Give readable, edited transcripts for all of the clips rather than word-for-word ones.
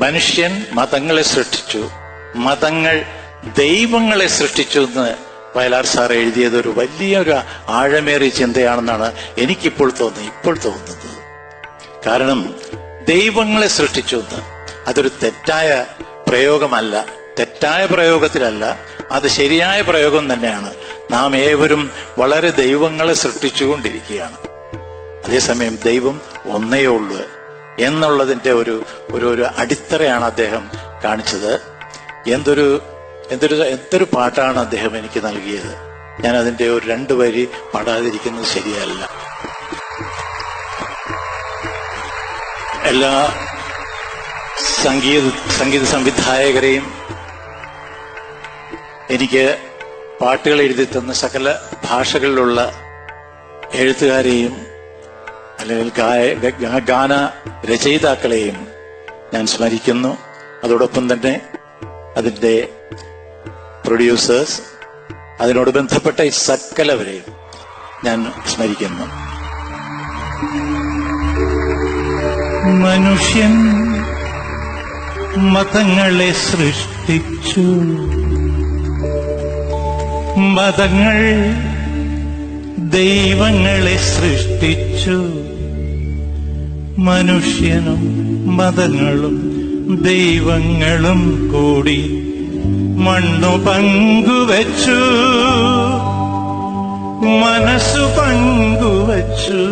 മനുഷ്യൻ മതങ്ങളെ സൃഷ്ടിച്ചു, മതങ്ങൾ ദൈവങ്ങളെ സൃഷ്ടിച്ചു എന്ന് വയലാർ സാർ എഴുതിയത് ഒരു വലിയൊരു ആഴമേറിയ ചിന്തയാണെന്നാണ് എനിക്കിപ്പോൾ തോന്നുന്നത്. കാരണം ദൈവങ്ങളെ സൃഷ്ടിച്ചു എന്ന് അതൊരു തെറ്റായ പ്രയോഗമല്ല, തെറ്റായ പ്രയോഗത്തിലല്ല, അത് ശരിയായ പ്രയോഗം തന്നെയാണ്. നാം ഏവരും വളരെ ദൈവങ്ങളെ സൃഷ്ടിച്ചുകൊണ്ടിരിക്കുകയാണ്. അതേസമയം ദൈവം ഒന്നേ ഉള്ളൂ എന്നുള്ളതിന്റെ ഒരു അടിത്തറയാണ് അദ്ദേഹം കാണിച്ചത്. എന്തൊരു പാട്ടാണ് അദ്ദേഹം എനിക്ക് നൽകിയത്. ഞാൻ അതിന്റെ ഒരു 2 വരി പാടാതിരിക്കുന്നത് ശരിയല്ല. എല്ലാ സംഗീത സംവിധായകരെയും എനിക്ക് പാട്ടുകൾ എഴുതി തന്ന സകല ഭാഷകളിലുള്ള എഴുത്തുകാരെയും അല്ലെങ്കിൽ ഗാന രചയിതാക്കളെയും ഞാൻ സ്മരിക്കുന്നു. അതോടൊപ്പം തന്നെ അതിന്റെ പ്രൊഡ്യൂസേഴ്സ്, അതിനോട് ബന്ധപ്പെട്ട ഈ സകലവരെയും ഞാൻ സ്മരിക്കുന്നു. മനുഷ്യൻ മതങ്ങളെ സൃഷ്ടിച്ചു, മതങ്ങൾ ദൈവങ്ങളെ സൃഷ്ടിച്ചു. മനുഷ്യനും മതങ്ങളും ദൈവങ്ങളും കൂടി മണ്ണു പങ്കുവച്ചു, മനസ്സു പങ്കുവച്ചു.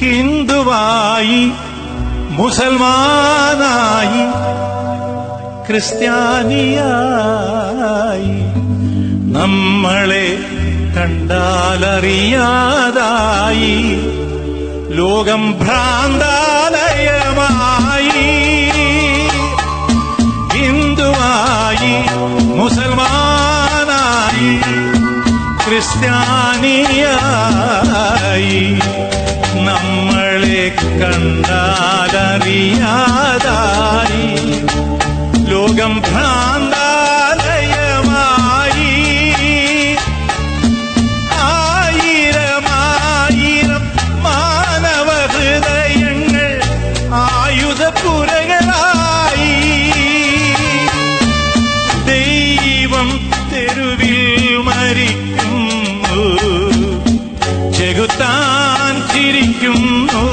ഹിന്ദുവായി, മുസൽമാനായി, ക്രിസ്ത്യാനിയായി, നമ്മളെ കണ്ടാലറിയാതായി ലോകം ഭ്രാന്താലയമായി. ഹിന്ദുവായി, മുസൽമാനായി, ക്രിസ്ത്യാനിയായി, നമ്മളെ കണ്ടാലറിയാതായി ലോകം ഭ്രാന്താലയമായി. ആയിരമായിരം മാനവ ഹൃദയങ്ങൾ ആയുധപ്പുരകളായി. ദൈവം തെരുവിൽ മരിക്കുന്നു, ചെകുത്താൻ ചിരിക്കുന്നു.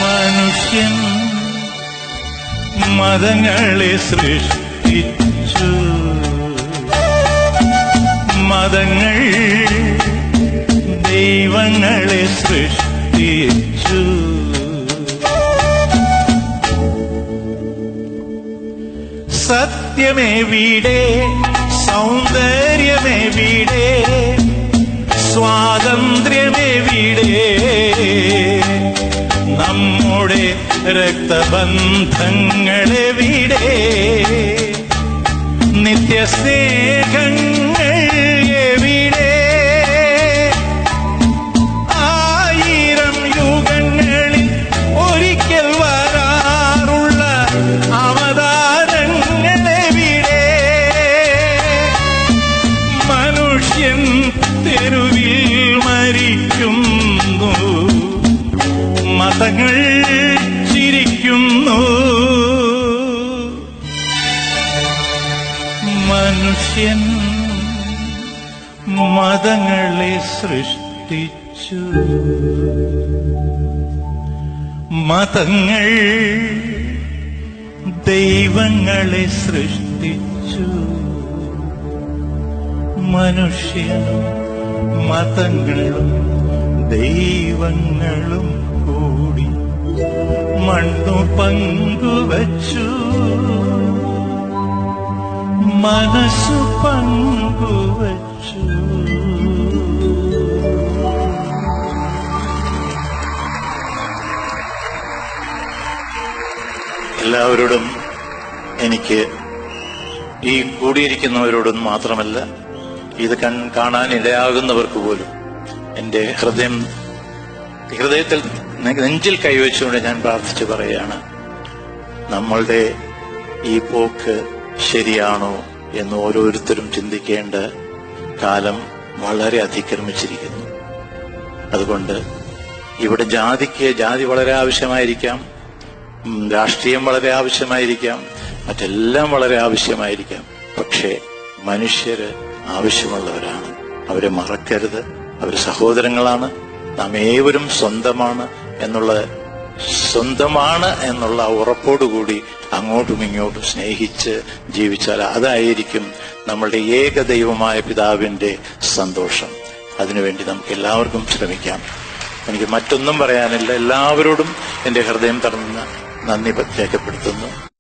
മനുഷ്യൻ മതങ്ങളെ സൃഷ്ടിച്ചു, മതങ്ങൾ ദൈവങ്ങളെ സൃഷ്ടിച്ചു. സത്യമെവിടെ, സൗന്ദര്യമെവിടെ, സ്വാതന്ത്ര്യമെവിടെ, നമ്മുടെ രക്തബന്ധങ്ങളെവിടെ, നിത്യസ്നേഹങ്ങൾ എവിടെ? ആയിരം യുഗങ്ങളിൽ ഒരിക്കൽ വരാറുള്ള അവതാരങ്ങളെവിടെ? മനുഷ്യൻ തെരുവിൽ മരിക്കുന്നു, മതങ്ങൾ ചിരിക്കുന്നു. മനുഷ്യൻ മതങ്ങളെ സൃഷ്ടിച്ചു, മതങ്ങൾ ദൈവങ്ങളെ സൃഷ്ടിച്ചു. മനുഷ്യനും മതങ്ങളും ദൈവങ്ങളും കൂടി മണ്ണു പങ്കുവച്ചു, മനസ്സു പങ്കുവച്ചു. എല്ലാവരോടും, എനിക്ക് ഈ കൂടിയിരിക്കുന്നവരോടും മാത്രമല്ല, ഇത് കാണാൻ ഇടയാകുന്നവർക്ക് പോലും എന്റെ ഹൃദയത്തിൽ നെഞ്ചിൽ കൈവച്ചുകൊണ്ട് ഞാൻ പ്രാർത്ഥിച്ചു പറയുകയാണ്, നമ്മളുടെ ഈ പോക്ക് ശരിയാണോ എന്ന് ഓരോരുത്തരും ചിന്തിക്കേണ്ട കാലം വളരെ അതിക്രമിച്ചിരിക്കുന്നു. അതുകൊണ്ട് ഇവിടെ ജാതി വളരെ ആവശ്യമായിരിക്കാം, രാഷ്ട്രീയം വളരെ ആവശ്യമായിരിക്കാം, മറ്റെല്ലാം വളരെ ആവശ്യമായിരിക്കാം. പക്ഷേ മനുഷ്യര് ആവശ്യമുള്ളവരാണ്. അവരെ മറക്കരുത്. അവർ സഹോദരങ്ങളാണ്. നാം ഏവരും സ്വന്തമാണ് എന്നുള്ള ഉറപ്പോടുകൂടി അങ്ങോട്ടും ഇങ്ങോട്ടും സ്നേഹിച്ച് ജീവിച്ചാൽ അതായിരിക്കും നമ്മളുടെ ഏകദൈവമായ പിതാവിന്റെ സന്തോഷം. അതിനുവേണ്ടി നമുക്ക് എല്ലാവർക്കും ശ്രമിക്കാം. എനിക്ക് മറ്റൊന്നും പറയാനില്ല. എല്ലാവരോടും എന്റെ ഹൃദയം തുറന്ന് നന്ദി രേഖപ്പെടുത്തുന്നു.